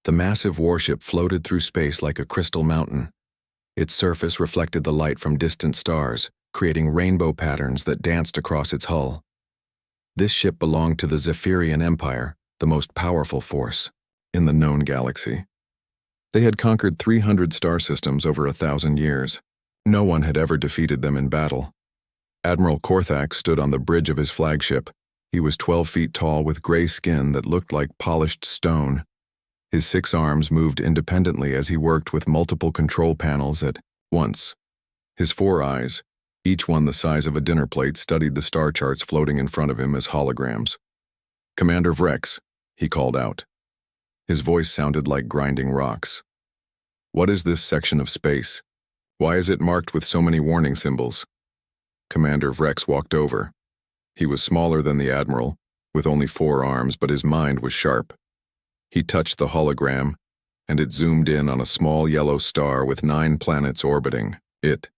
The massive warship floated through space like a crystal mountain. Its surface reflected the light from distant stars, creating rainbow patterns that danced across its hull. This ship belonged to the Zephyrian Empire, the most powerful force in the known galaxy. They had conquered 300 star systems over 1,000 years. No one had ever defeated them in battle. Admiral Korthak stood on the bridge of his flagship. He was 12 feet tall with gray skin that looked like polished stone. His 6 arms moved independently as he worked with multiple control panels at once. His 4 eyes, each one the size of a dinner plate, studied the star charts floating in front of him as holograms. "Commander Vrex," he called out. His voice sounded like grinding rocks. "What is this section of space? Why is it marked with so many warning symbols?" Commander Vrex walked over. He was smaller than the Admiral, with only 4 arms, but his mind was sharp. He touched the hologram, and it zoomed in on a small yellow star with 9 planets orbiting it.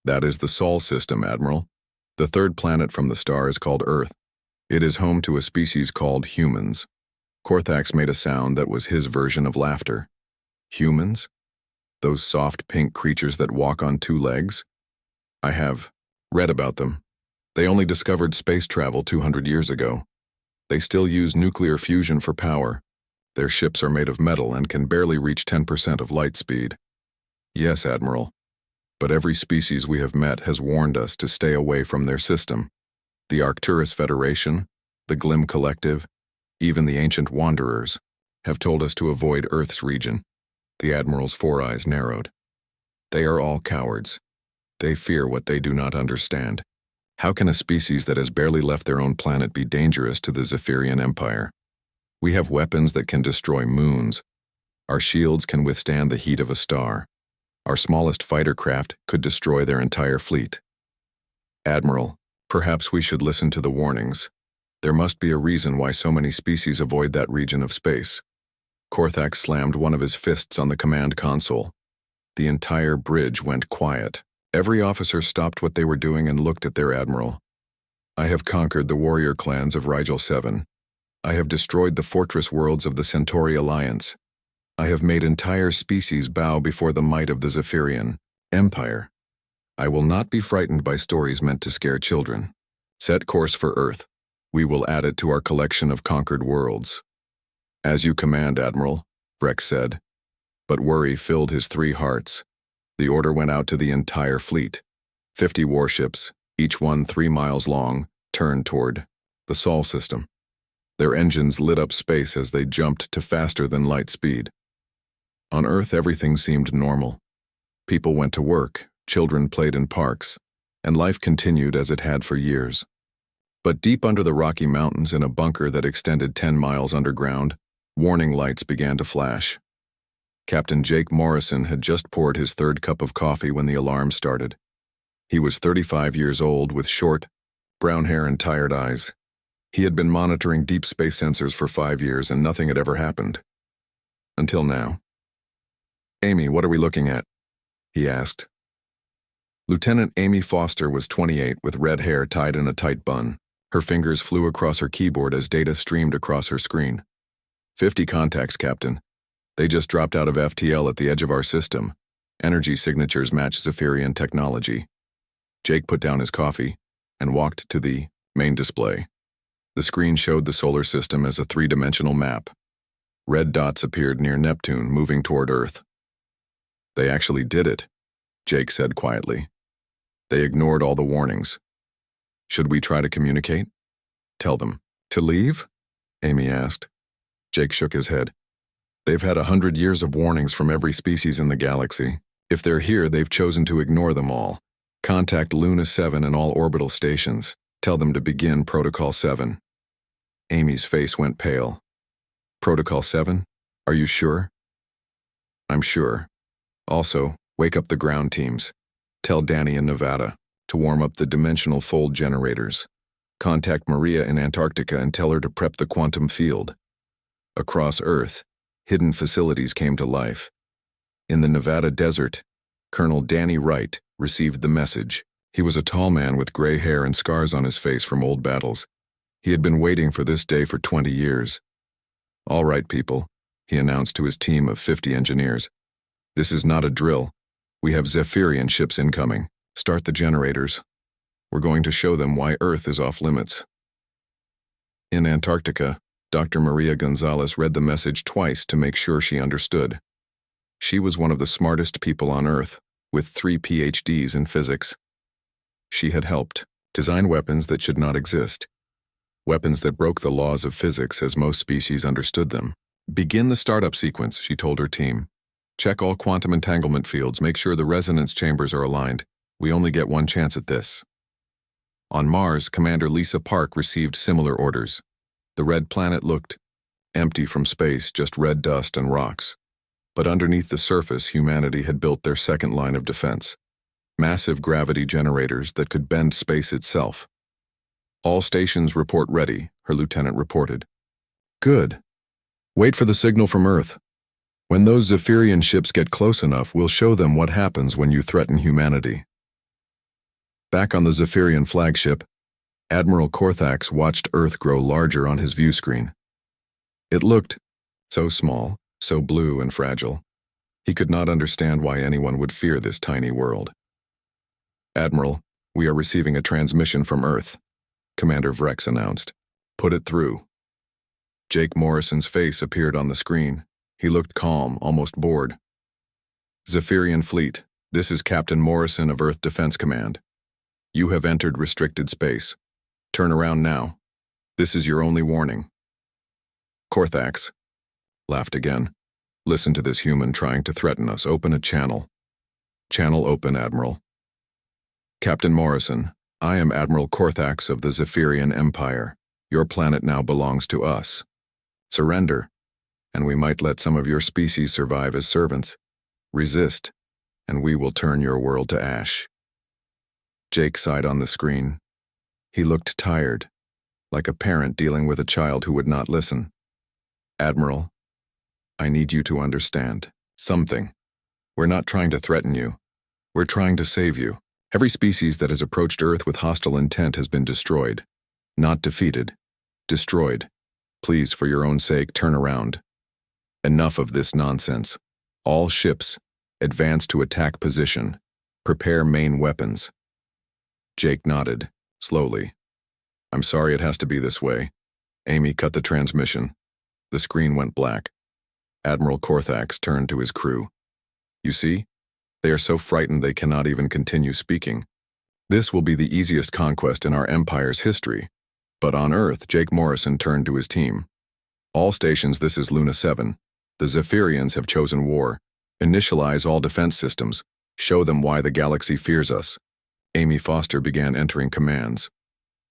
"That is the Sol system, Admiral. The 3rd planet from the star is called Earth. It is home to a species called humans." Korthax made a sound that was his version of laughter. "Humans? Those soft pink creatures that walk on 2 legs? I have read about them. They only discovered space travel 200 years ago. They still use nuclear fusion for power. Their ships are made of metal and can barely reach 10% of light speed." "Yes, Admiral. But every species we have met has warned us to stay away from their system. The Arcturus Federation, the Glim Collective, even the Ancient Wanderers, have told us to avoid Earth's region." The Admiral's 4 eyes narrowed. "They are all cowards. They fear what they do not understand. How can a species that has barely left their own planet be dangerous to the Zephyrian Empire? We have weapons that can destroy moons. Our shields can withstand the heat of a star. Our smallest fighter craft could destroy their entire fleet. Admiral, perhaps we should listen to the warnings. There must be a reason why so many species avoid that region of space." Korthak slammed one of his fists on the command console. The entire bridge went quiet. Every officer stopped what they were doing and looked at their admiral. "I have conquered the warrior clans of Rigel 7. I have destroyed the fortress worlds of the Centauri Alliance. I have made entire species bow before the might of the Zephyrian Empire. I will not be frightened by stories meant to scare children. Set course for Earth. We will add it to our collection of conquered worlds." "As you command, Admiral," Vrex said. But worry filled his 3 hearts. The order went out to the entire fleet. 50 warships, each one 3 miles long, turned toward the Sol system. Their engines lit up space as they jumped to faster than light speed. On Earth, everything seemed normal. People went to work, children played in parks, and life continued as it had for years. But deep under the Rocky Mountains, in a bunker that extended 10 miles underground, warning lights began to flash. Captain Jake Morrison had just poured his 3rd cup of coffee when the alarm started. He was 35 years old with short, brown hair and tired eyes. He had been monitoring deep space sensors for 5 years and nothing had ever happened. Until now. "Amy, what are we looking at?" he asked. Lieutenant Amy Foster was 28 with red hair tied in a tight bun. Her fingers flew across her keyboard as data streamed across her screen. 50 contacts, Captain. They just dropped out of FTL at the edge of our system. Energy signatures match Zephyrian technology." Jake put down his coffee and walked to the main display. The screen showed the solar system as a 3-dimensional map. Red dots appeared near Neptune, moving toward Earth. "They actually did it," Jake said quietly. "They ignored all the warnings. Should we try to communicate? Tell them to leave?" Amy asked. Jake shook his head. "They've had 100 years of warnings from every species in the galaxy. If they're here, they've chosen to ignore them all. Contact Luna 7 and all orbital stations. Tell them to begin Protocol 7. Amy's face went pale. "Protocol 7? Are you sure?" "I'm sure. Also, wake up the ground teams. Tell Danny in Nevada to warm up the dimensional fold generators. Contact Maria in Antarctica and tell her to prep the quantum field." Across Earth, hidden facilities came to life. In the Nevada desert, Colonel Danny Wright received the message. He was a tall man with gray hair and scars on his face from old battles. He had been waiting for this day for 20 years. "All right, people. he announced to his team of 50 engineers. "This is not a drill. We have Zephyrian ships incoming. Start the generators. We're going to show them why Earth is off limits." In Antarctica, Dr. Maria Gonzalez read the message twice to make sure she understood. She was one of the smartest people on Earth, with 3 PhDs in physics. She had helped design weapons that should not exist, weapons that broke the laws of physics as most species understood them. "Begin the startup sequence," she told her team. "Check all quantum entanglement fields, make sure the resonance chambers are aligned. We only get one chance at this." On Mars, Commander Lisa Park received similar orders. The red planet looked empty from space, just red dust and rocks. But underneath the surface, humanity had built their second line of defense. Massive gravity generators that could bend space itself. "All stations report ready," her lieutenant reported. "Good. Wait for the signal from Earth. When those Zephyrian ships get close enough, we'll show them what happens when you threaten humanity." Back on the Zephyrian flagship, Admiral Korthax watched Earth grow larger on his view screen. It looked so small, so blue and fragile. He could not understand why anyone would fear this tiny world. "Admiral, we are receiving a transmission from Earth," Commander Vrex announced. "Put it through." Jake Morrison's face appeared on the screen. He looked calm, almost bored. "Zephyrian Fleet, this is Captain Morrison of Earth Defense Command. You have entered restricted space. Turn around now. This is your only warning." Korthax laughed again. "Listen to this human trying to threaten us. Open a channel." "Channel open, Admiral." "Captain Morrison, I am Admiral Korthax of the Zephyrian Empire. Your planet now belongs to us. Surrender, and we might let some of your species survive as servants. Resist, and we will turn your world to ash." Jake sighed on the screen. He looked tired, like a parent dealing with a child who would not listen. "Admiral, I need you to understand something. We're not trying to threaten you. We're trying to save you. Every species that has approached Earth with hostile intent has been destroyed. Not defeated. Destroyed. Please, for your own sake, turn around. Enough of this nonsense. All ships, advance to attack position. Prepare main weapons." Jake nodded, slowly. "I'm sorry it has to be this way." Amy cut the transmission. The screen went black. Admiral Korthax turned to his crew. "You see? They are so frightened they cannot even continue speaking. This will be the easiest conquest in our empire's history." But on Earth, Jake Morrison turned to his team. "All stations, this is Luna 7. The Zephyrians have chosen war. Initialize all defense systems. Show them why the galaxy fears us." Amy Foster began entering commands.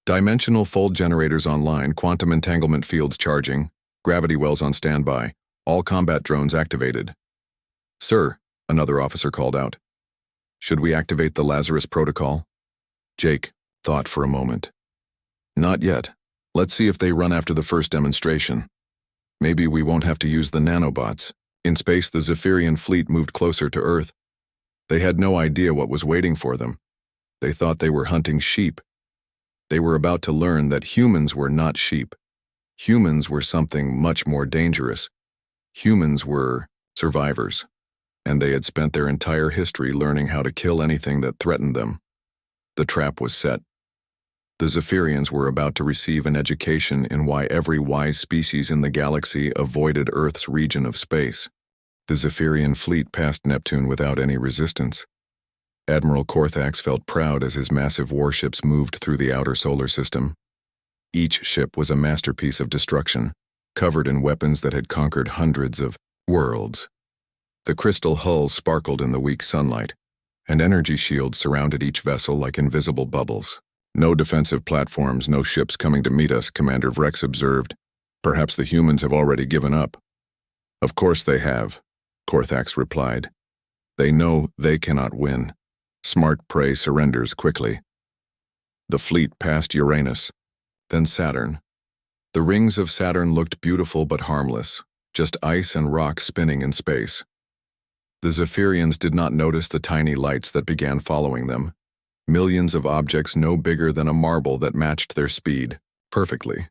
"Dimensional fold generators online, quantum entanglement fields charging, gravity wells on standby, all combat drones activated." "Sir," another officer called out. "Should we activate the Lazarus protocol?" Jake thought for a moment. "Not yet. Let's see if they run after the first demonstration. Maybe we won't have to use the nanobots." In space, the Zephyrian fleet moved closer to Earth. They had no idea what was waiting for them. They thought they were hunting sheep. They were about to learn that humans were not sheep. Humans were something much more dangerous. Humans were survivors, and they had spent their entire history learning how to kill anything that threatened them. The trap was set. The Zephyrians were about to receive an education in why every wise species in the galaxy avoided Earth's region of space. The Zephyrian fleet passed Neptune without any resistance. Admiral Korthax felt proud as his massive warships moved through the outer solar system. Each ship was a masterpiece of destruction, covered in weapons that had conquered hundreds of worlds. The crystal hull sparkled in the weak sunlight, and energy shields surrounded each vessel like invisible bubbles. "No defensive platforms, no ships coming to meet us," Commander Vrex observed. "Perhaps the humans have already given up." "Of course they have," Korthax replied. "They know they cannot win. Smart prey surrenders quickly." The fleet passed Uranus, then Saturn. The rings of Saturn looked beautiful but harmless, just ice and rock spinning in space. The Zephyrians did not notice the tiny lights that began following them. Millions of objects no bigger than a marble that matched their speed perfectly.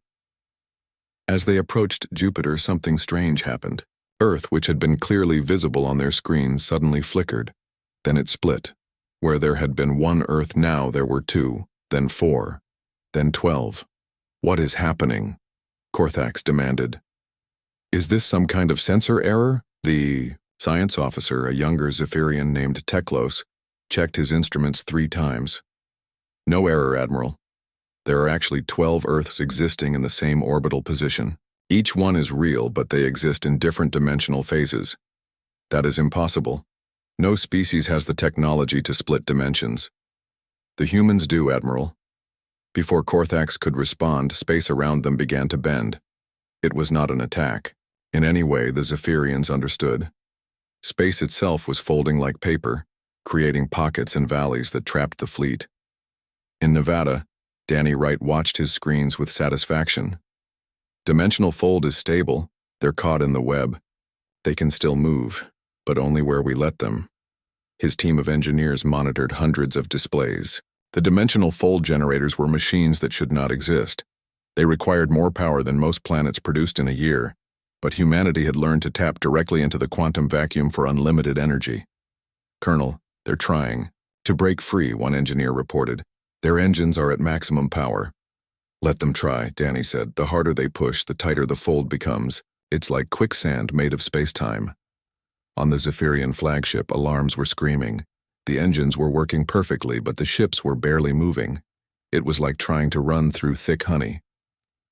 As they approached Jupiter, something strange happened. Earth, which had been clearly visible on their screens, suddenly flickered. Then it split. Where there had been one Earth, now there were two, then 4, then 12. What is happening? Korthax demanded. Is this some kind of sensor error? The science officer, a younger Zephyrian named Teklos, checked his instruments 3 times. No error, Admiral. There are actually 12 Earths existing in the same orbital position. Each one is real, but they exist in different dimensional phases. That is impossible. No species has the technology to split dimensions. The humans do, Admiral. Before Korthax could respond, space around them began to bend. It was not an attack. In any way, the Zephyrians understood. Space itself was folding like paper, creating pockets and valleys that trapped the fleet. In Nevada, Danny Wright watched his screens with satisfaction. Dimensional fold is stable. They're caught in the web. They can still move, but only where we let them. His team of engineers monitored hundreds of displays. The dimensional fold generators were machines that should not exist. They required more power than most planets produced in a year, but humanity had learned to tap directly into the quantum vacuum for unlimited energy. Colonel, they're trying to break free, one engineer reported. Their engines are at maximum power. Let them try, Danny said. The harder they push, the tighter the fold becomes. It's like quicksand made of space-time. On the Zephyrian flagship, alarms were screaming. The engines were working perfectly, but the ships were barely moving. It was like trying to run through thick honey.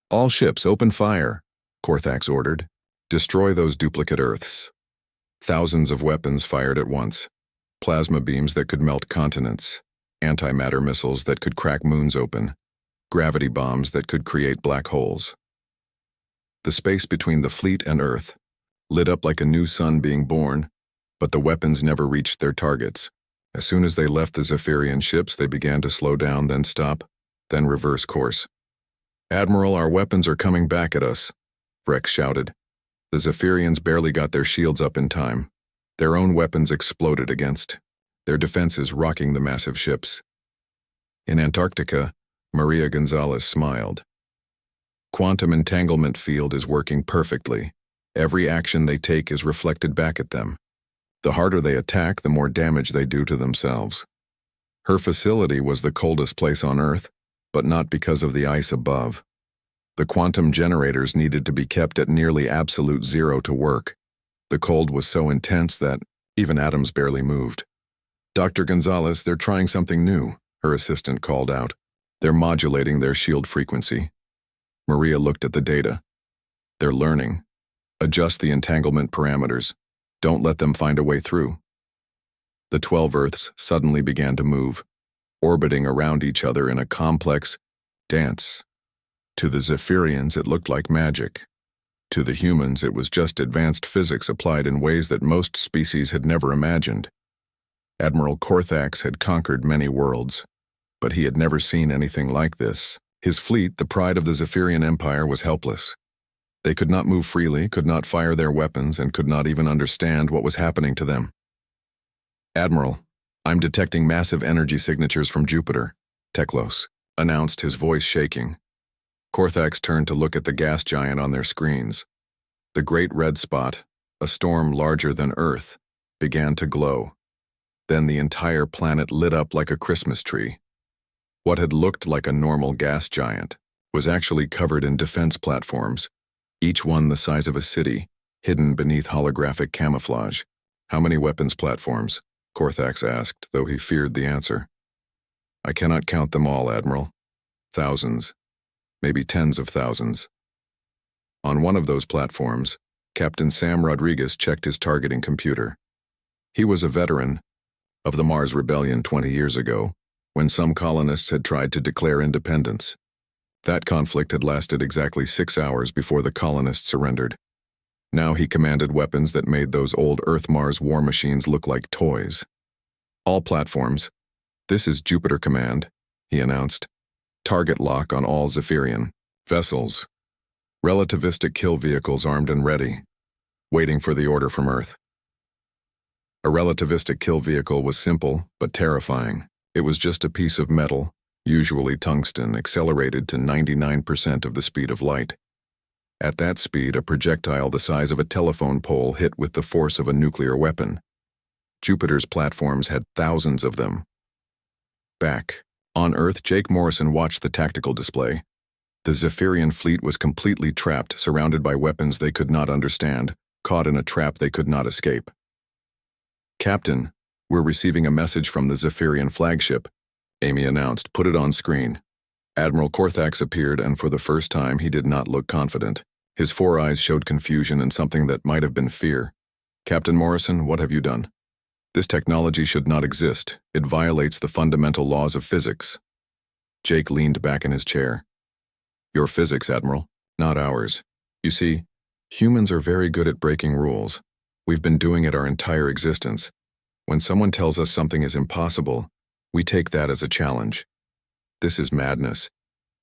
All ships, open fire, Korthax ordered. Destroy those duplicate Earths. Thousands of weapons fired at once. Plasma beams that could melt continents. Antimatter missiles that could crack moons open. Gravity bombs that could create black holes. The space between the fleet and Earth lit up like a new sun being born, but the weapons never reached their targets. As soon as they left the Zephyrian ships, they began to slow down, then stop, then reverse course. Admiral, our weapons are coming back at us, Vrex shouted. The Zephyrians barely got their shields up in time. Their own weapons exploded against, their defenses rocking the massive ships. In Antarctica, Maria Gonzalez smiled. Quantum entanglement field is working perfectly. Every action they take is reflected back at them. The harder they attack, the more damage they do to themselves. Her facility was the coldest place on Earth, but not because of the ice above. The quantum generators needed to be kept at nearly absolute zero to work. The cold was so intense that even atoms barely moved. Dr. Gonzalez, they're trying something new, her assistant called out. They're modulating their shield frequency. Maria looked at the data. They're learning. Adjust the entanglement parameters. Don't let them find a way through. The 12 Earths suddenly began to move, orbiting around each other in a complex dance. To the Zephyrians, it looked like magic. To the humans, it was just advanced physics applied in ways that most species had never imagined. Admiral Korthax had conquered many worlds, but he had never seen anything like this. His fleet, the pride of the Zephyrian Empire, was helpless. They could not move freely, could not fire their weapons, and could not even understand what was happening to them. Admiral, I'm detecting massive energy signatures from Jupiter, Teklos announced, his voice shaking. Korthax turned to look at the gas giant on their screens. The great red spot, a storm larger than Earth, began to glow. Then the entire planet lit up like a Christmas tree. What had looked like a normal gas giant was actually covered in defense platforms, each one the size of a city, hidden beneath holographic camouflage. How many weapons platforms? Korthax asked, though he feared the answer. I cannot count them all, Admiral. Thousands, maybe tens of thousands. On one of those platforms, Captain Sam Rodriguez checked his targeting computer. He was a veteran of the Mars Rebellion 20 years ago, when some colonists had tried to declare independence. That conflict had lasted exactly 6 hours before the colonists surrendered. Now he commanded weapons that made those old Earth-Mars war machines look like toys. All platforms. This is Jupiter Command, he announced. Target lock on all Zephyrian vessels. Relativistic kill vehicles armed and ready, waiting for the order from Earth. A relativistic kill vehicle was simple but terrifying. It was just a piece of metal, usually tungsten, accelerated to 99% of the speed of light. At that speed, a projectile the size of a telephone pole hit with the force of a nuclear weapon. Jupiter's platforms had thousands of them. Back on Earth, Jake Morrison watched the tactical display. The Zephyrian fleet was completely trapped, surrounded by weapons they could not understand, caught in a trap they could not escape. "Captain, we're receiving a message from the Zephyrian flagship," Amy announced. "Put it on screen." Admiral Korthax appeared, and for the first time he did not look confident. His 4 eyes showed confusion and something that might have been fear. "Captain Morrison, what have you done? This technology should not exist. It violates the fundamental laws of physics." Jake leaned back in his chair. "Your physics, Admiral, not ours. You see, humans are very good at breaking rules. We've been doing it our entire existence. When someone tells us something is impossible, we take that as a challenge. This is madness.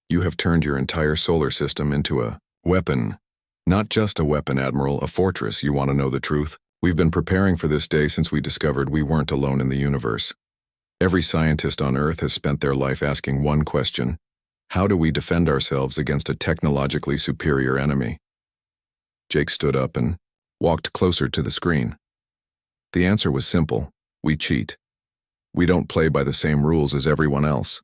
You have turned your entire solar system into a weapon. Not just a weapon, Admiral, a fortress. You want to know the truth? We've been preparing for this day since we discovered we weren't alone in the universe. Every scientist on Earth has spent their life asking one question: how do we defend ourselves against a technologically superior enemy?" Jake stood up and walked closer to the screen. The answer was simple: we cheat. We don't play by the same rules as everyone else.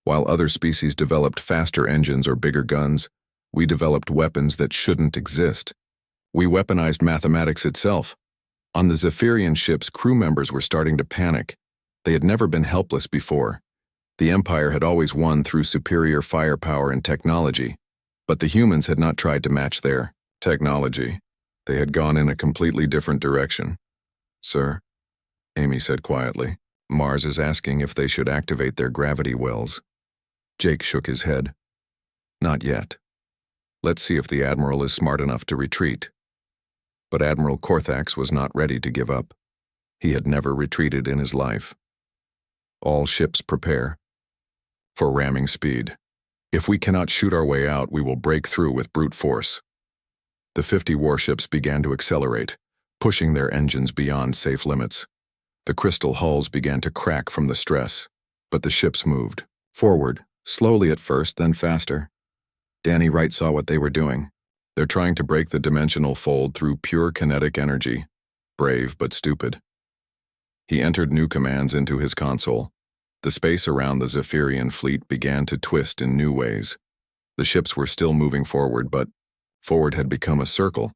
While other species developed faster engines or bigger guns, we developed weapons that shouldn't exist. We weaponized mathematics itself. On the Zephyrian ships, crew members were starting to panic. They had never been helpless before. The Empire had always won through superior firepower and technology, but the humans had not tried to match their technology. They had gone in a completely different direction. "Sir," Amy said quietly, "Mars is asking if they should activate their gravity wells." Jake shook his head. "Not yet. Let's see if the Admiral is smart enough to retreat." But Admiral Korthax was not ready to give up. He had never retreated in his life. "All ships prepare for ramming speed. If we cannot shoot our way out, we will break through with brute force." The 50 warships began to accelerate, pushing their engines beyond safe limits. The crystal hulls began to crack from the stress, but the ships moved forward, slowly at first, then faster. Danny Wright saw what they were doing. They're trying to break the dimensional fold through pure kinetic energy. Brave but stupid. He entered new commands into his console. The space around the Zephyrian fleet began to twist in new ways. The ships were still moving forward, but forward had become a circle.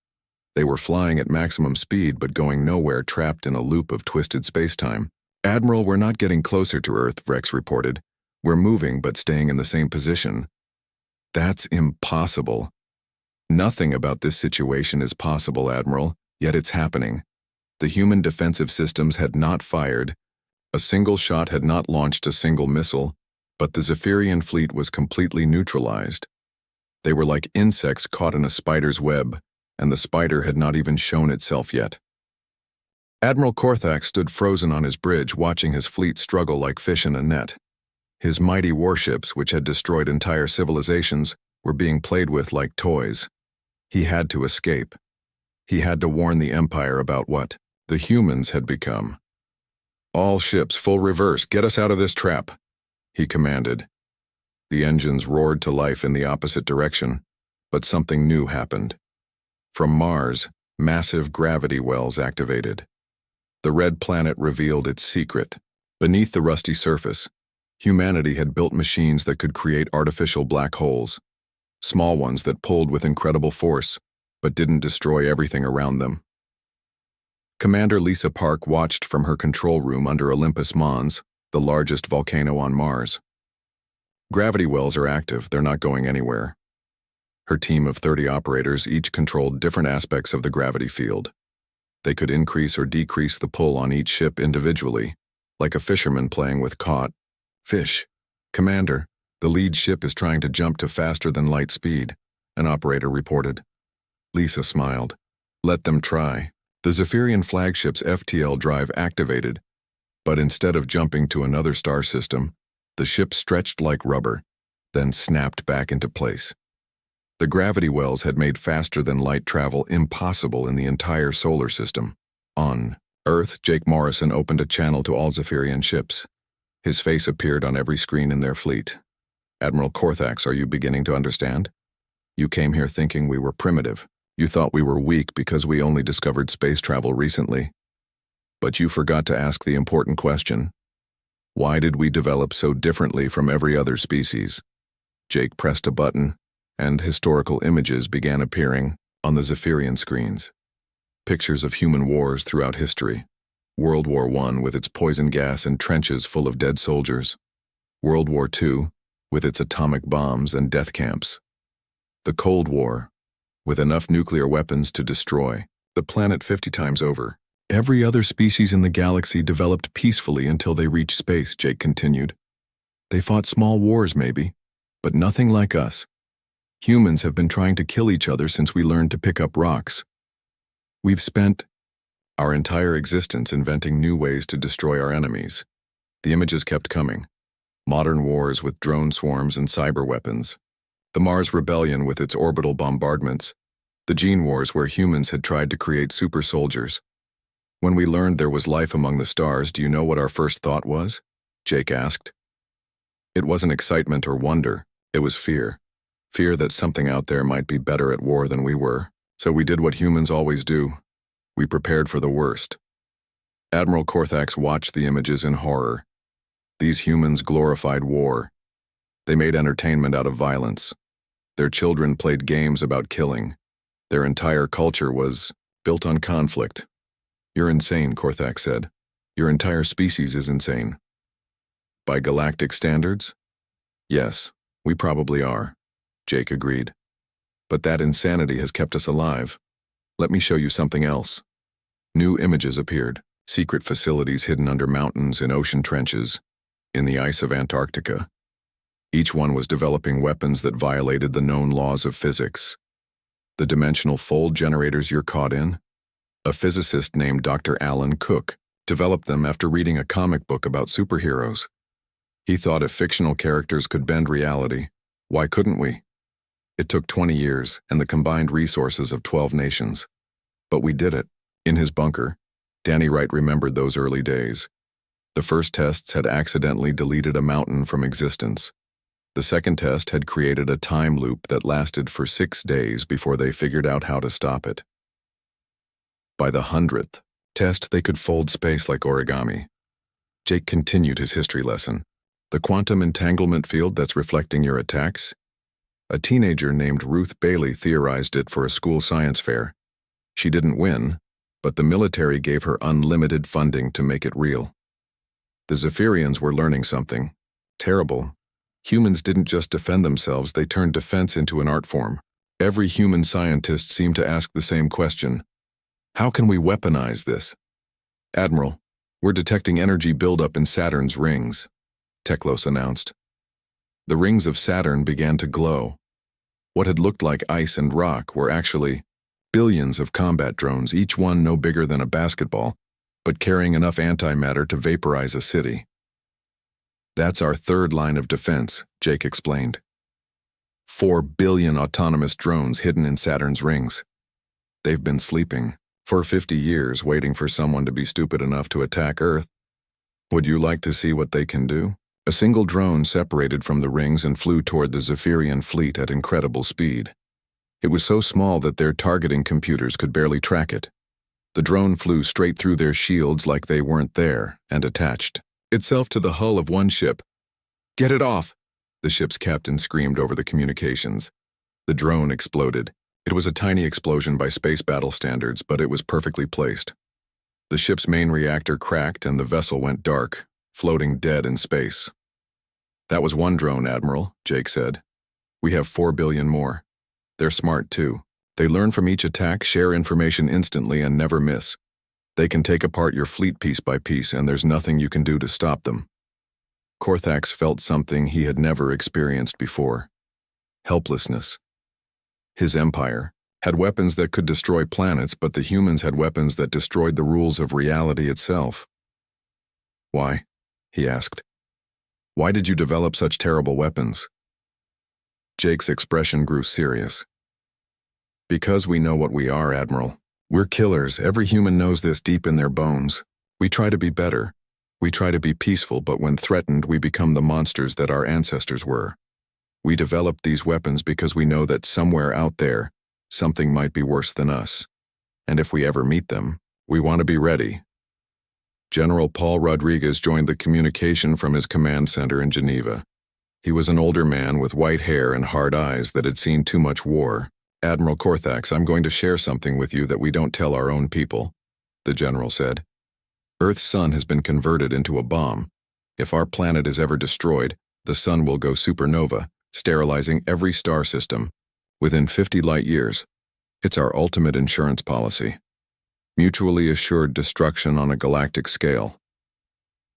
They were flying at maximum speed but going nowhere, trapped in a loop of twisted spacetime. "Admiral, we're not getting closer to Earth," Rex reported. "We're moving but staying in the same position." "That's impossible." "Nothing about this situation is possible, Admiral, yet it's happening." The human defensive systems had not fired. A single shot had not launched a single missile, but the Zephyrian fleet was completely neutralized. They were like insects caught in a spider's web, and the spider had not even shown itself yet. Admiral Korthax stood frozen on his bridge, watching his fleet struggle like fish in a net. His mighty warships, which had destroyed entire civilizations, were being played with like toys. He had to escape. He had to warn the Empire about what the humans had become. "All ships, full reverse, get us out of this trap," he commanded. The engines roared to life in the opposite direction, but something new happened. From Mars, massive gravity wells activated. The red planet revealed its secret. Beneath the rusty surface, humanity had built machines that could create artificial black holes. Small ones that pulled with incredible force, but didn't destroy everything around them. Commander Lisa Park watched from her control room under Olympus Mons, the largest volcano on Mars. Gravity wells are active, they're not going anywhere. Her team of 30 operators each controlled different aspects of the gravity field. They could increase or decrease the pull on each ship individually, like a fisherman playing with caught fish. "Commander, the lead ship is trying to jump to faster than light speed," an operator reported. Lisa smiled. "Let them try." The Zephyrian flagship's FTL drive activated, but instead of jumping to another star system, the ship stretched like rubber, then snapped back into place. The gravity wells had made faster-than-light travel impossible in the entire solar system. On Earth, Jake Morrison opened a channel to all Zephyrian ships. His face appeared on every screen in their fleet. "Admiral Korthax, are you beginning to understand?" You came here thinking we were primitive. You thought we were weak because we only discovered space travel recently. But you forgot to ask the important question. Why did we develop so differently from every other species? Jake pressed a button, and historical images began appearing on the Zephyrian screens. Pictures of human wars throughout history. World War I with its poison gas and trenches full of dead soldiers. World War II with its atomic bombs and death camps. The Cold War with enough nuclear weapons to destroy the planet 50 times over. Every other species in the galaxy developed peacefully until they reached space, Jake continued. They fought small wars maybe, but nothing like us. Humans have been trying to kill each other since we learned to pick up rocks. We've spent our entire existence inventing new ways to destroy our enemies. The images kept coming. Modern wars with drone swarms and cyber weapons. The Mars Rebellion with its orbital bombardments. The Gene Wars where humans had tried to create super soldiers. When we learned there was life among the stars, do you know what our first thought was? Jake asked. It wasn't excitement or wonder, it was fear. Fear that something out there might be better at war than we were. So we did what humans always do. We prepared for the worst. Admiral Korthax watched the images in horror. These humans glorified war. They made entertainment out of violence. Their children played games about killing. Their entire culture was built on conflict. You're insane, Korthax said. Your entire species is insane. By galactic standards? Yes, we probably are, Jake agreed. But that insanity has kept us alive. Let me show you something else. New images appeared. Secret facilities hidden under mountains, in ocean trenches, in the ice of Antarctica. Each one was developing weapons that violated the known laws of physics. The dimensional fold generators you're caught in? A physicist named Dr. Alan Cook developed them after reading a comic book about superheroes. He thought if fictional characters could bend reality, why couldn't we? It took 20 years and the combined resources of 12 nations. But we did it. In his bunker, Danny Wright remembered those early days. The first tests had accidentally deleted a mountain from existence. The second test had created a time loop that lasted for 6 days before they figured out how to stop it. By the 100th test, they could fold space like origami. Jake continued his history lesson. The quantum entanglement field that's reflecting your attacks? A teenager named Ruth Bailey theorized it for a school science fair. She didn't win, but the military gave her unlimited funding to make it real. The Zephyrians were learning something terrible. Humans didn't just defend themselves, they turned defense into an art form. Every human scientist seemed to ask the same question. How can we weaponize this? Admiral, we're detecting energy buildup in Saturn's rings, Teklos announced. The rings of Saturn began to glow. What had looked like ice and rock were actually billions of combat drones, each one no bigger than a basketball, but carrying enough antimatter to vaporize a city. That's our third line of defense, Jake explained. 4 billion autonomous drones hidden in Saturn's rings. They've been sleeping for 50 years, waiting for someone to be stupid enough to attack Earth. Would you like to see what they can do? A single drone separated from the rings and flew toward the Zephyrian fleet at incredible speed. It was so small that their targeting computers could barely track it. The drone flew straight through their shields like they weren't there and attached itself to the hull of one ship. Get it off! The ship's captain screamed over the communications. The drone exploded. It was a tiny explosion by space battle standards, but it was perfectly placed. The ship's main reactor cracked and the vessel went dark, floating dead in space. That was one drone, Admiral, Jake said. We have 4 billion more. They're smart too. They learn from each attack, share information instantly, and never miss. They can take apart your fleet piece by piece, and there's nothing you can do to stop them. Korthax felt something he had never experienced before. Helplessness. His empire had weapons that could destroy planets, but the humans had weapons that destroyed the rules of reality itself. Why? He asked. Why did you develop such terrible weapons? Jake's expression grew serious. Because we know what we are, Admiral. We're killers. Every human knows this deep in their bones. We try to be better. We try to be peaceful, but when threatened, we become the monsters that our ancestors were. We developed these weapons because we know that somewhere out there, something might be worse than us. And if we ever meet them, we want to be ready. General Paul Rodriguez joined the communication from his command center in Geneva. He was an older man with white hair and hard eyes that had seen too much war. Admiral Korthax, I'm going to share something with you that we don't tell our own people, the general said. Earth's sun has been converted into a bomb. If our planet is ever destroyed, the sun will go supernova, sterilizing every star system. Within 50 light years. It's our ultimate insurance policy. Mutually assured destruction on a galactic scale.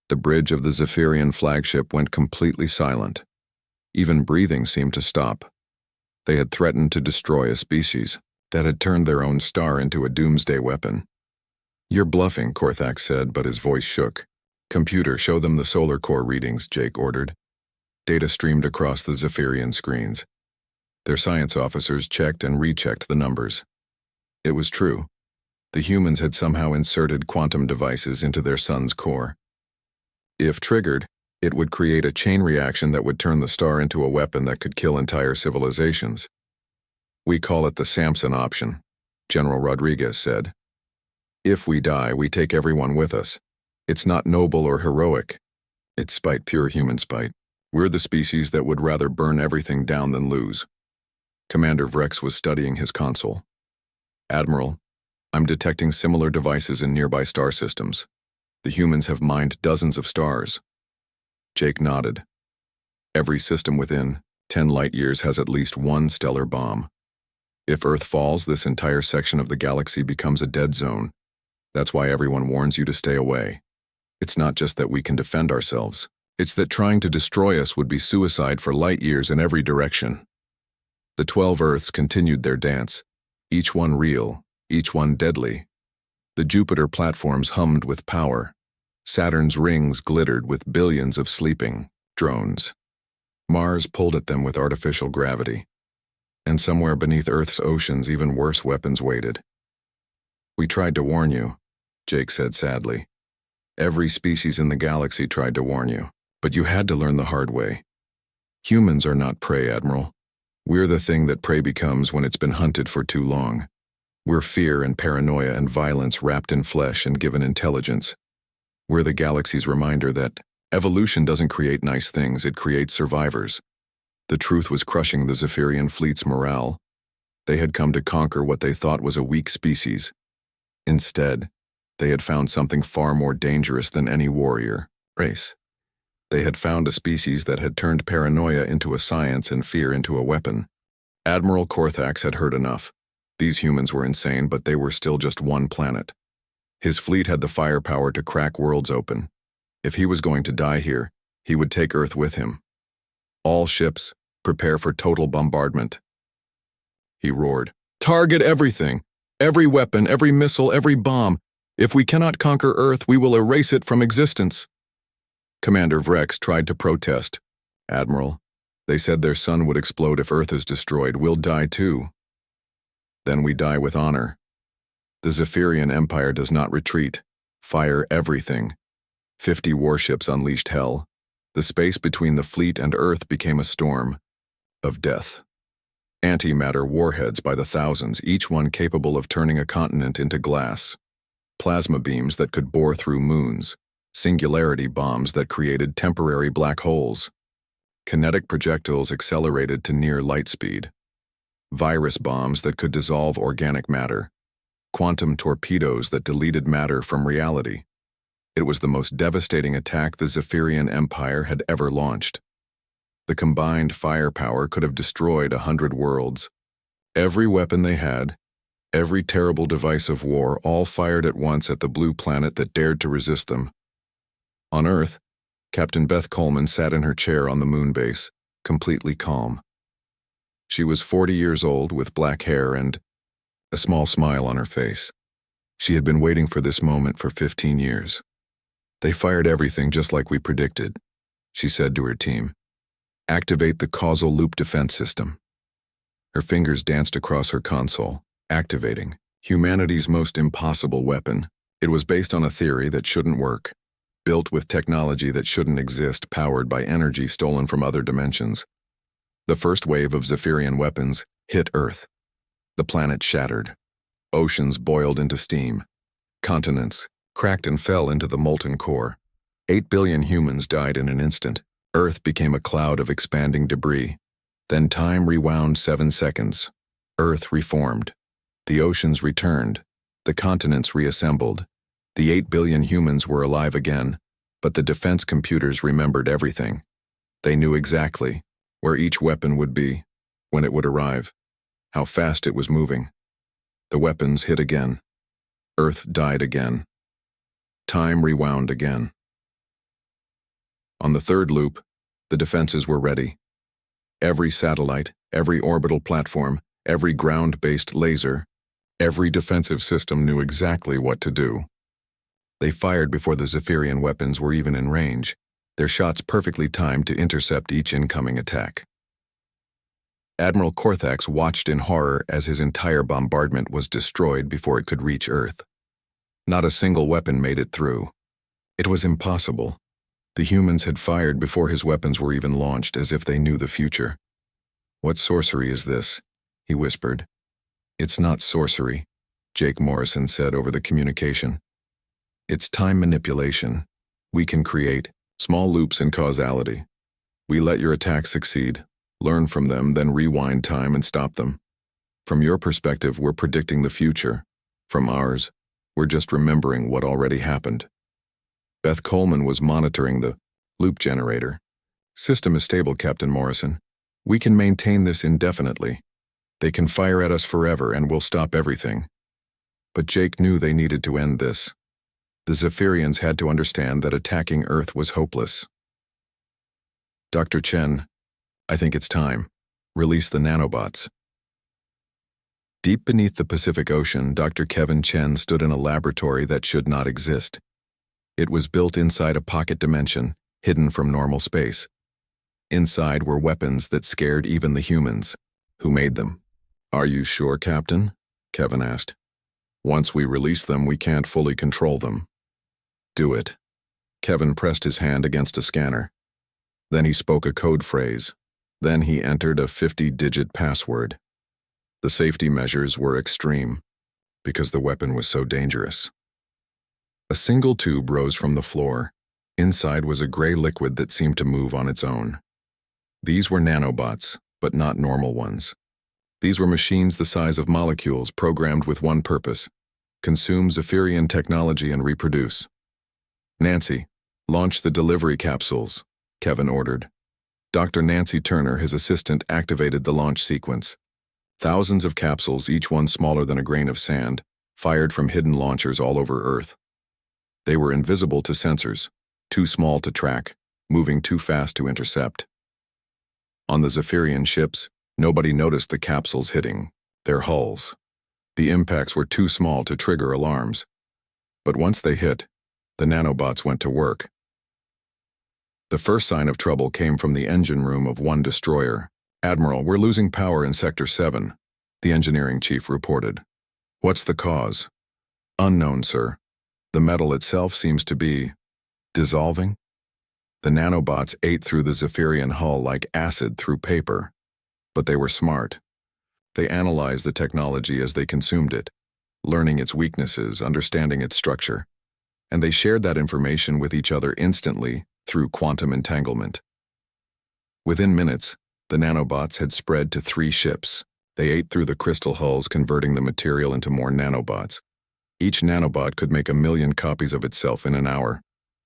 The bridge of the Zephyrian flagship went completely silent. Even breathing seemed to stop. They had threatened to destroy a species that had turned their own star into a doomsday weapon. You're bluffing, Korthax said, but his voice shook. Computer, show them the solar core readings, Jake ordered. Data streamed across the Zephyrian screens. Their science officers checked and rechecked the numbers. It was true. The humans had somehow inserted quantum devices into their sun's core. If triggered, it would create a chain reaction that would turn the star into a weapon that could kill entire civilizations. We call it the Samson option, General Rodriguez said. If we die, we take everyone with us. It's not noble or heroic. It's spite, pure human spite. We're the species that would rather burn everything down than lose. Commander Vrex was studying his console. Admiral, I'm detecting similar devices in nearby star systems. The humans have mined dozens of stars. Jake nodded. Every system within 10 light years has at least one stellar bomb. If Earth falls, this entire section of the galaxy becomes a dead zone. That's why everyone warns you to stay away. It's not just that we can defend ourselves. It's that trying to destroy us would be suicide for light years in every direction. The 12 Earths continued their dance, each one real, each one deadly. The Jupiter platforms hummed with power. Saturn's rings glittered with billions of sleeping drones. Mars pulled at them with artificial gravity. And somewhere beneath Earth's oceans, even worse weapons waited. We tried to warn you, Jake said sadly. Every species in the galaxy tried to warn you, but you had to learn the hard way. Humans are not prey, Admiral. We're the thing that prey becomes when it's been hunted for too long. We're fear and paranoia and violence wrapped in flesh and given intelligence. We're the galaxy's reminder that evolution doesn't create nice things, it creates survivors. The truth was crushing the Zephyrian fleet's morale. They had come to conquer what they thought was a weak species. Instead, they had found something far more dangerous than any warrior race. They had found a species that had turned paranoia into a science and fear into a weapon. Admiral Korthax had heard enough. These humans were insane, but they were still just one planet. His fleet had the firepower to crack worlds open. If he was going to die here, he would take Earth with him. All ships, prepare for total bombardment. He roared, "Target everything! Every weapon, every missile, every bomb! If we cannot conquer Earth, we will erase it from existence." Commander Vrex tried to protest. "Admiral, they said their sun would explode if Earth is destroyed. We'll die too." "Then we die with honor. The Zephyrian Empire does not retreat. Fire everything." 50 warships unleashed hell. The space between the fleet and Earth became a storm of death. Antimatter warheads by the thousands, each one capable of turning a continent into glass. Plasma beams that could bore through moons. Singularity bombs that created temporary black holes. Kinetic projectiles accelerated to near light speed. Virus bombs that could dissolve organic matter. Quantum torpedoes that deleted matter from reality. It was the most devastating attack the Zephyrian Empire had ever launched. The combined firepower could have destroyed 100 worlds. Every weapon they had, every terrible device of war, all fired at once at the blue planet that dared to resist them. On Earth, Captain Beth Coleman sat in her chair on the moon base, completely calm. She was 40 years old with black hair and a small smile on her face. She had been waiting for this moment for 15 years. "They fired everything just like we predicted," she said to her team. "Activate the causal loop defense system." Her fingers danced across her console, activating humanity's most impossible weapon. It was based on a theory that shouldn't work, built with technology that shouldn't exist, powered by energy stolen from other dimensions. The first wave of Zephyrian weapons hit Earth. The planet shattered. Oceans boiled into steam. Continents cracked and fell into the molten core. 8 billion humans died in an instant. Earth became a cloud of expanding debris. Then time rewound 7 seconds. Earth reformed. The oceans returned. The continents reassembled. The 8 billion humans were alive again, but the defense computers remembered everything. They knew exactly where each weapon would be, when it would arrive, how fast it was moving. The weapons hit again. Earth died again. Time rewound again. On the third loop, the defenses were ready. Every satellite, every orbital platform, every ground-based laser, every defensive system knew exactly what to do. They fired before the Zephyrian weapons were even in range, their shots perfectly timed to intercept each incoming attack. Admiral Korthax watched in horror as his entire bombardment was destroyed before it could reach Earth. Not a single weapon made it through. It was impossible. The humans had fired before his weapons were even launched, as if they knew the future. "What sorcery is this?" he whispered. "It's not sorcery," Jake Morrison said over the communication. "It's time manipulation. We can create small loops in causality. We let your attacks succeed, learn from them, then rewind time and stop them. From your perspective, we're predicting the future. From ours, we're just remembering what already happened." Beth Coleman was monitoring the loop generator. "System is stable, Captain Morrison. We can maintain this indefinitely. They can fire at us forever and we'll stop everything." But Jake knew they needed to end this. The Zephyrians had to understand that attacking Earth was hopeless. "Dr. Chen, I think it's time. Release the nanobots." Deep beneath the Pacific Ocean, Dr. Kevin Chen stood in a laboratory that should not exist. It was built inside a pocket dimension, hidden from normal space. Inside were weapons that scared even the humans. Who made them? "Are you sure, Captain?" Kevin asked. "Once we release them, we can't fully control them." "Do it." Kevin pressed his hand against a scanner. Then he spoke a code phrase. Then he entered a 50-digit password. The safety measures were extreme, because the weapon was so dangerous. A single tube rose from the floor. Inside was a gray liquid that seemed to move on its own. These were nanobots, but not normal ones. These were machines the size of molecules programmed with one purpose: consume Zephyrian technology and reproduce. "Nancy, launch the delivery capsules," Kevin ordered. Dr. Nancy Turner, his assistant, activated the launch sequence. Thousands of capsules, each one smaller than a grain of sand, fired from hidden launchers all over Earth. They were invisible to sensors, too small to track, moving too fast to intercept. On the Zephyrian ships, nobody noticed the capsules hitting their hulls. The impacts were too small to trigger alarms. But once they hit, the nanobots went to work. The first sign of trouble came from the engine room of one destroyer. "Admiral, we're losing power in Sector 7, the engineering chief reported. "What's the cause?" "Unknown, sir. The metal itself seems to be dissolving." The nanobots ate through the Zephyrian hull like acid through paper. But they were smart. They analyzed the technology as they consumed it, learning its weaknesses, understanding its structure. And they shared that information with each other instantly through quantum entanglement. Within minutes, the nanobots had spread to 3 ships. They ate through the crystal hulls, converting the material into more nanobots. Each nanobot could make 1,000,000 copies of itself in an hour,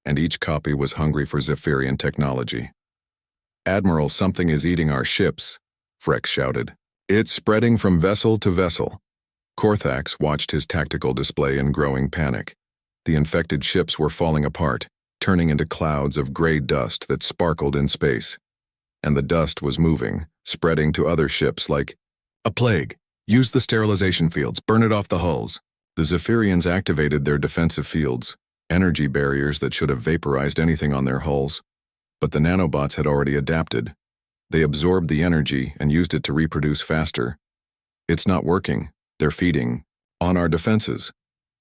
and each copy was hungry for Zephyrian technology. "Admiral, something is eating our ships," Freck shouted. "It's spreading from vessel to vessel." Korthax watched his tactical display in growing panic. The infected ships were falling apart, turning into clouds of gray dust that sparkled in space. And the dust was moving, spreading to other ships like a plague. "Use the sterilization fields, burn it off the hulls." The Zephyrians activated their defensive fields, energy barriers that should have vaporized anything on their hulls. But the nanobots had already adapted. They absorbed the energy and used it to reproduce faster. "It's not working. They're feeding on our defenses."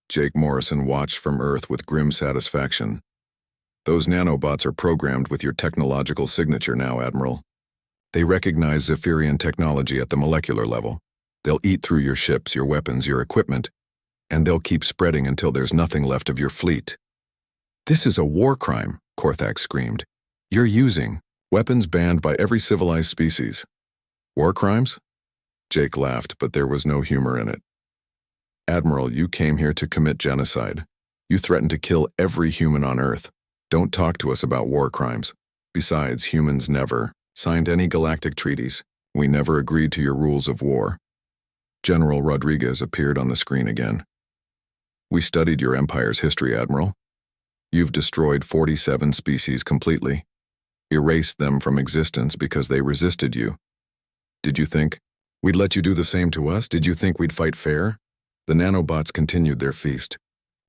Jake Morrison watched from Earth with grim satisfaction. "Those nanobots are programmed with your technological signature now, Admiral. They recognize Zephyrian technology at the molecular level. They'll eat through your ships, your weapons, your equipment, and they'll keep spreading until there's nothing left of your fleet. This is a war crime, Korthax screamed. You're using weapons banned by every civilized species. War crimes? Jake laughed, but there was no humor in it. Admiral, you came here to commit genocide. You threatened to kill every human on Earth. Don't talk to us about war crimes. Besides, humans never signed any galactic treaties. We never agreed to your rules of war. General Rodriguez appeared on the screen again. We studied your empire's history, Admiral. You've destroyed 47 species completely, erased them from existence because they resisted you. Did you think we'd let you do the same to us? Did you think we'd fight fair? The nanobots continued their feast.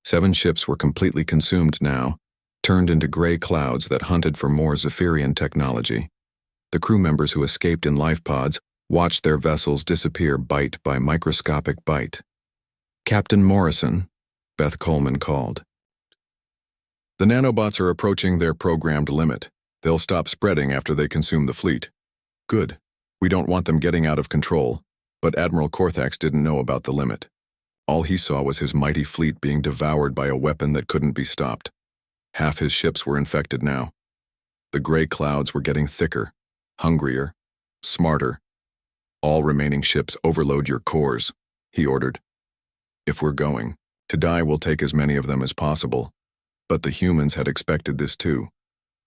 7 ships were completely consumed now, turned into gray clouds that hunted for more Zephyrian technology. The crew members who escaped in life pods watched their vessels disappear bite by microscopic bite. Captain Morrison, Beth Coleman called. The nanobots are approaching their programmed limit. They'll stop spreading after they consume the fleet. Good. We don't want them getting out of control. But Admiral Korthax didn't know about the limit. All he saw was his mighty fleet being devoured by a weapon that couldn't be stopped. Half his ships were infected now. The gray clouds were getting thicker, hungrier, smarter. All remaining ships overload your cores, he ordered. If we're going to die, we'll take as many of them as possible. But the humans had expected this too.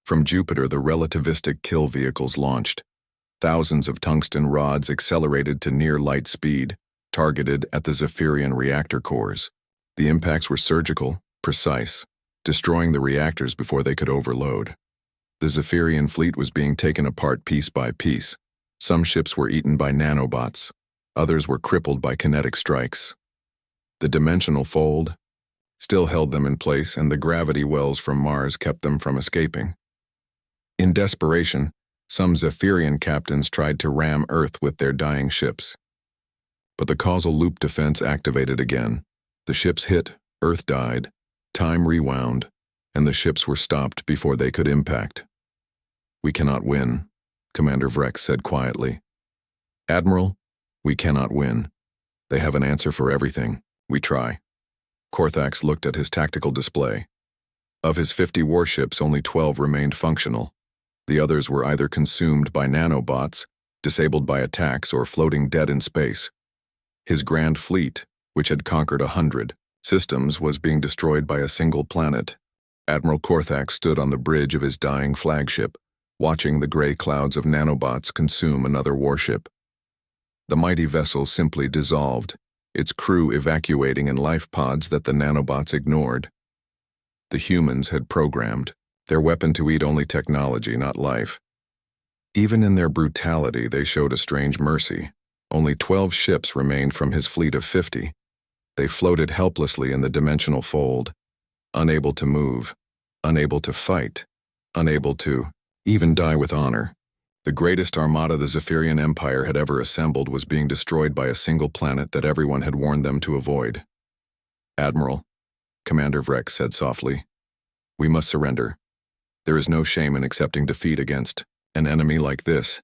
From Jupiter, the relativistic kill vehicles launched. Thousands of tungsten rods accelerated to near light speed, targeted at the Zephyrian reactor cores. The impacts were surgical, precise, destroying the reactors before they could overload. The Zephyrian fleet was being taken apart piece by piece. Some ships were eaten by nanobots. Others were crippled by kinetic strikes. The dimensional fold still held them in place, and the gravity wells from Mars kept them from escaping. In desperation, some Zephyrian captains tried to ram Earth with their dying ships. But the causal loop defense activated again. The ships hit, Earth died, time rewound, and the ships were stopped before they could impact. We cannot win, Commander Vrex said quietly. Admiral, we cannot win. They have an answer for everything. We try. Korthax looked at his tactical display. Of his 50 warships, only 12 remained functional. The others were either consumed by nanobots, disabled by attacks, or floating dead in space. His grand fleet, which had conquered 100 systems, was being destroyed by a single planet. Admiral Korthax stood on the bridge of his dying flagship, watching the gray clouds of nanobots consume another warship. The mighty vessel simply dissolved, its crew evacuating in life pods that the nanobots ignored. The humans had programmed their weapon to eat only technology, not life. Even in their brutality, they showed a strange mercy. Only 12 ships remained from his fleet of 50. They floated helplessly in the dimensional fold, unable to move, unable to fight, unable to even die with honor. The greatest armada the Zephyrian Empire had ever assembled was being destroyed by a single planet that everyone had warned them to avoid. Admiral, Commander Vrex said softly, we must surrender. There is no shame in accepting defeat against an enemy like this.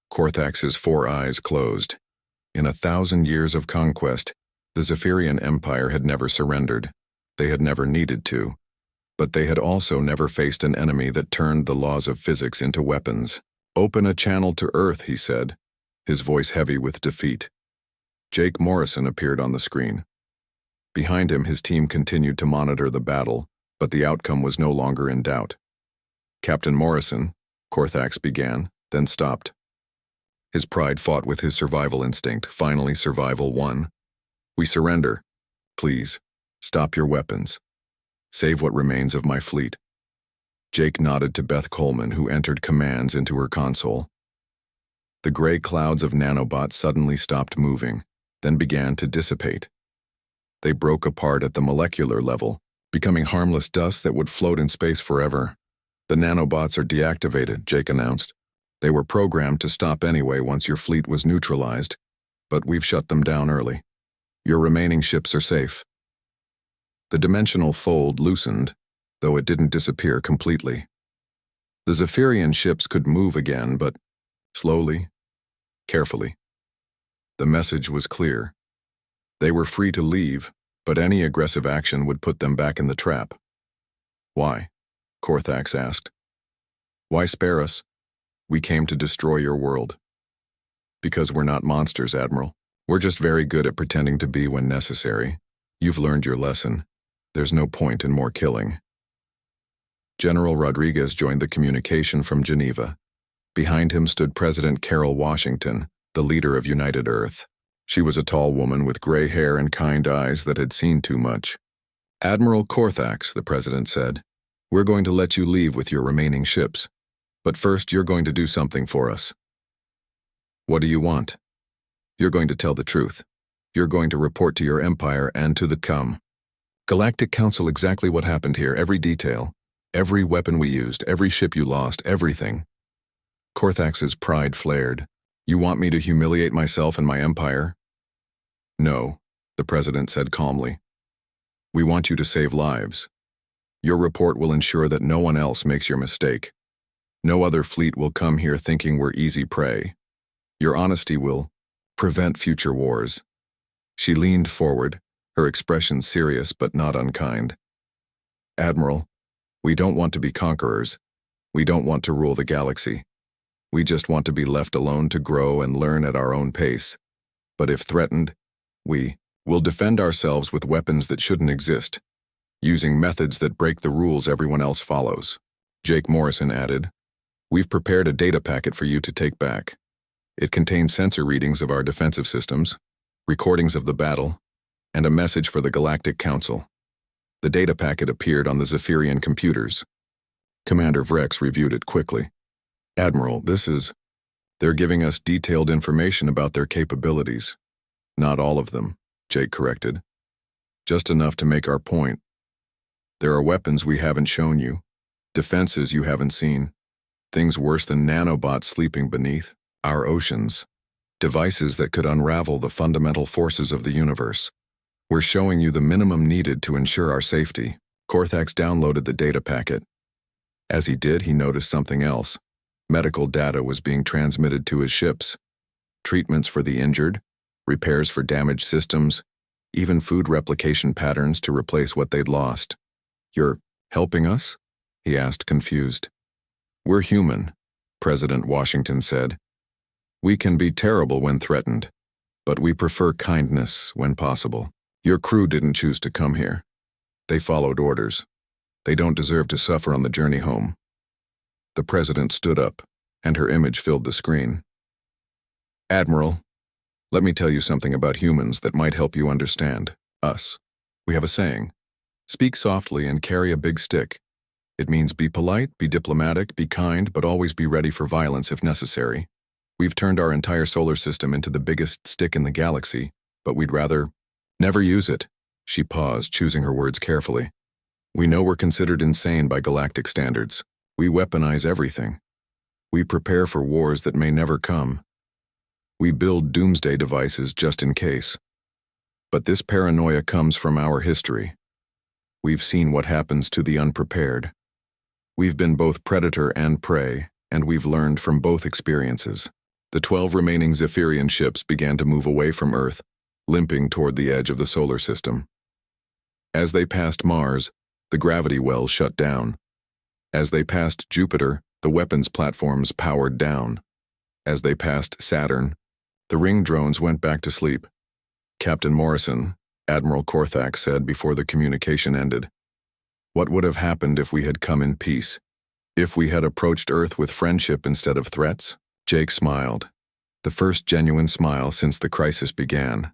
Korthax's 4 eyes closed. In 1,000 years of conquest, the Zephyrian Empire had never surrendered. They had never needed to. But they had also never faced an enemy that turned the laws of physics into weapons. Open a channel to Earth, he said, his voice heavy with defeat. Jake Morrison appeared on the screen. Behind him, his team continued to monitor the battle, but the outcome was no longer in doubt. Captain Morrison, Korthax began, then stopped. His pride fought with his survival instinct. Finally, survival won. We surrender. Please, stop your weapons. Save what remains of my fleet. Jake nodded to Beth Coleman, who entered commands into her console. The gray clouds of nanobots suddenly stopped moving, then began to dissipate. They broke apart at the molecular level, becoming harmless dust that would float in space forever. The nanobots are deactivated, Jake announced. They were programmed to stop anyway once your fleet was neutralized, but we've shut them down early. Your remaining ships are safe. The dimensional fold loosened, though it didn't disappear completely. The Zephyrian ships could move again, but Slowly, carefully. The message was clear. They were free to leave, but any aggressive action would put them back in the trap. Why? Korthax asked. Why spare us? We came to destroy your world. Because we're not monsters, Admiral. We're just very good at pretending to be when necessary. You've learned your lesson. There's no point in more killing. General Rodriguez joined the communication from Geneva. Behind him stood President Carol Washington, the leader of United Earth. She was a tall woman with gray hair and kind eyes that had seen too much. Admiral Korthax, the president said, we're going to let you leave with your remaining ships. But first, you're going to do something for us. What do you want? You're going to tell the truth. You're going to report to your empire and to the Galactic Council exactly what happened here, every detail, every weapon we used, every ship you lost, everything. Korthax's pride flared. You want me to humiliate myself and my empire? No, the president said calmly. We want you to save lives. Your report will ensure that no one else makes your mistake. No other fleet will come here thinking we're easy prey. Your honesty will prevent future wars. She leaned forward, her expression serious but not unkind. Admiral, we don't want to be conquerors. We don't want to rule the galaxy. We just want to be left alone to grow and learn at our own pace. But if threatened, we will defend ourselves with weapons that shouldn't exist, using methods that break the rules everyone else follows. Jake Morrison added, we've prepared a data packet for you to take back. It contains sensor readings of our defensive systems, recordings of the battle, and a message for the Galactic Council. The data packet appeared on the Zephyrian computers. Commander Vrex reviewed it quickly. Admiral, they're giving us detailed information about their capabilities. Not all of them, Jake corrected. Just enough to make our point. There are weapons we haven't shown you, defenses you haven't seen, things worse than nanobots sleeping beneath our oceans, devices that could unravel the fundamental forces of the universe. We're showing you the minimum needed to ensure our safety. Korthax downloaded the data packet. As he did, he noticed something else. Medical data was being transmitted to his ships. Treatments for the injured, repairs for damaged systems, even food replication patterns to replace what they'd lost. You're helping us? He asked, confused. We're human, President Washington said. We can be terrible when threatened, but we prefer kindness when possible. Your crew didn't choose to come here. They followed orders. They don't deserve to suffer on the journey home. The president stood up, and her image filled the screen. Admiral, let me tell you something about humans that might help you understand us. We have a saying, speak softly and carry a big stick. It means be polite, be diplomatic, be kind, but always be ready for violence if necessary. We've turned our entire solar system into the biggest stick in the galaxy, but we'd rather never use it. She paused, choosing her words carefully. We know we're considered insane by galactic standards. We weaponize everything. We prepare for wars that may never come. We build doomsday devices just in case. But this paranoia comes from our history. We've seen what happens to the unprepared. We've been both predator and prey, and we've learned from both experiences. The 12 remaining Zephyrian ships began to move away from Earth, limping toward the edge of the solar system. As they passed Mars, the gravity wells shut down. As they passed Jupiter, the weapons platforms powered down. As they passed Saturn, the ring drones went back to sleep. Captain Morrison, Admiral Korthax said before the communication ended. What would have happened if we had come in peace? If we had approached Earth with friendship instead of threats? Jake smiled, the first genuine smile since the crisis began.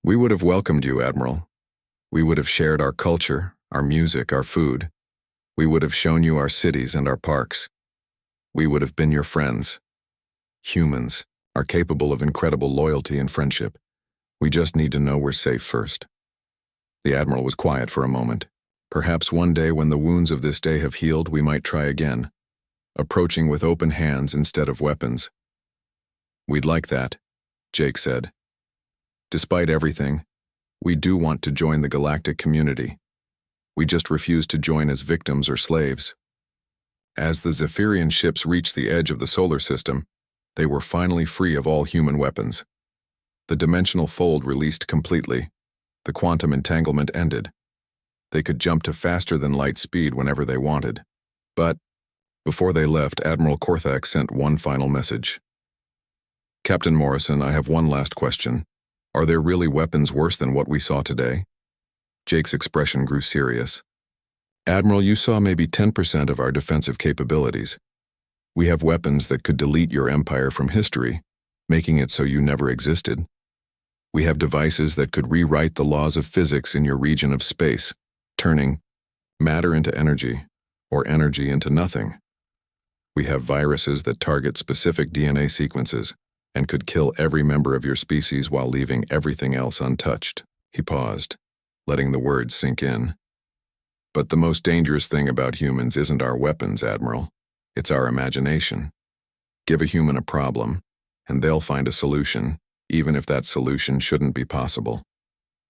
We would have welcomed you, Admiral. We would have shared our culture, our music, our food. We would have shown you our cities and our parks. We would have been your friends. Humans are capable of incredible loyalty and friendship. We just need to know we're safe first. The Admiral was quiet for a moment. Perhaps one day when the wounds of this day have healed, we might try again, approaching with open hands instead of weapons. We'd like that, Jake said. Despite everything, we do want to join the galactic community. We just refuse to join as victims or slaves. As the Zephyrian ships reached the edge of the solar system, They were finally free of all human weapons. The dimensional fold released completely. The quantum entanglement ended. They could jump to faster-than-light speed whenever they wanted. But, before they left, Admiral Korthak sent one final message. Captain Morrison, I have one last question. Are there really weapons worse than what we saw today? Jake's expression grew serious. Admiral, you saw maybe 10% of our defensive capabilities. We have weapons that could delete your empire from history, making it so you never existed. We have devices that could rewrite the laws of physics in your region of space, turning matter into energy, or energy into nothing. We have viruses that target specific DNA sequences and could kill every member of your species while leaving everything else untouched. He paused, letting the words sink in. But the most dangerous thing about humans isn't our weapons, Admiral. It's our imagination. Give a human a problem, and they'll find a solution, even if that solution shouldn't be possible.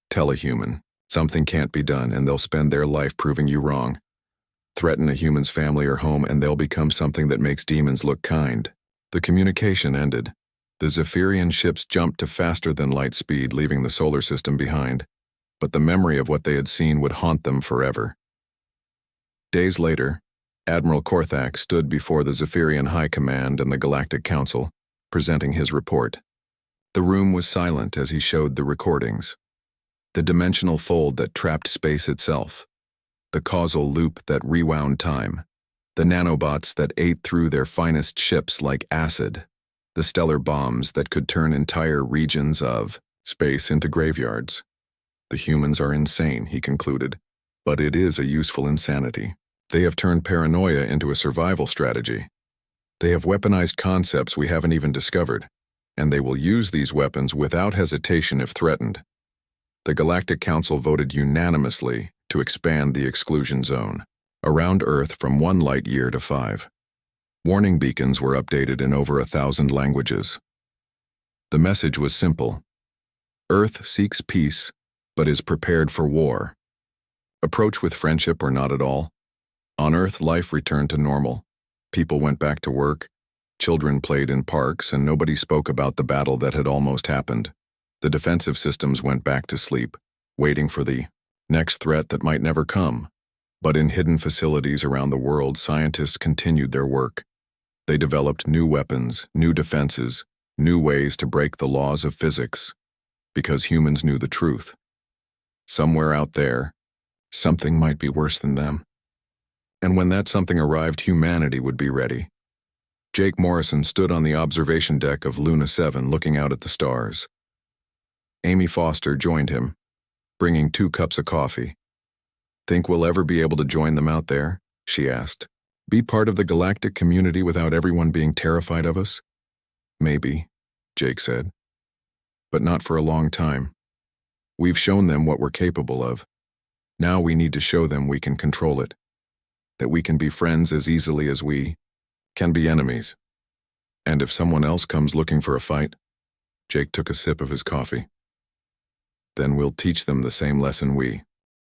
Tell a human something can't be done, and they'll spend their life proving you wrong. Threaten a human's family or home, and they'll become something that makes demons look kind. The communication ended. The Zephyrian ships jumped to faster-than-light speed, leaving the solar system behind. But the memory of what they had seen would haunt them forever. Days later, Admiral Korthak stood before the Zephyrian High Command and the Galactic Council, presenting his report. The room was silent as he showed the recordings. The dimensional fold that trapped space itself. The causal loop that rewound time. The nanobots that ate through their finest ships like acid. The stellar bombs that could turn entire regions of space into graveyards. The humans are insane, he concluded, but it is a useful insanity. They have turned paranoia into a survival strategy. They have weaponized concepts we haven't even discovered, and they will use these weapons without hesitation if threatened. The Galactic Council voted unanimously to expand the exclusion zone around Earth from 1 light year to 5. Warning beacons were updated in over 1,000 languages. The message was simple. Earth seeks peace, but is prepared for war. Approach with friendship or not at all. On Earth, life returned to normal. People went back to work, children played in parks, and nobody spoke about the battle that had almost happened. The defensive systems went back to sleep, waiting for the next threat that might never come. But in hidden facilities around the world, scientists continued their work. They developed new weapons, new defenses, new ways to break the laws of physics, because humans knew the truth. Somewhere out there, something might be worse than them. And when that something arrived, humanity would be ready. Jake Morrison stood on the observation deck of Luna 7 looking out at the stars. Amy Foster joined him, bringing 2 cups of coffee. Think we'll ever be able to join them out there? She asked. Be part of the galactic community without everyone being terrified of us? Maybe, Jake said. But not for a long time. We've shown them what we're capable of. Now we need to show them we can control it. That we can be friends as easily as we can be enemies. And if someone else comes looking for a fight, Jake took a sip of his coffee. Then we'll teach them the same lesson we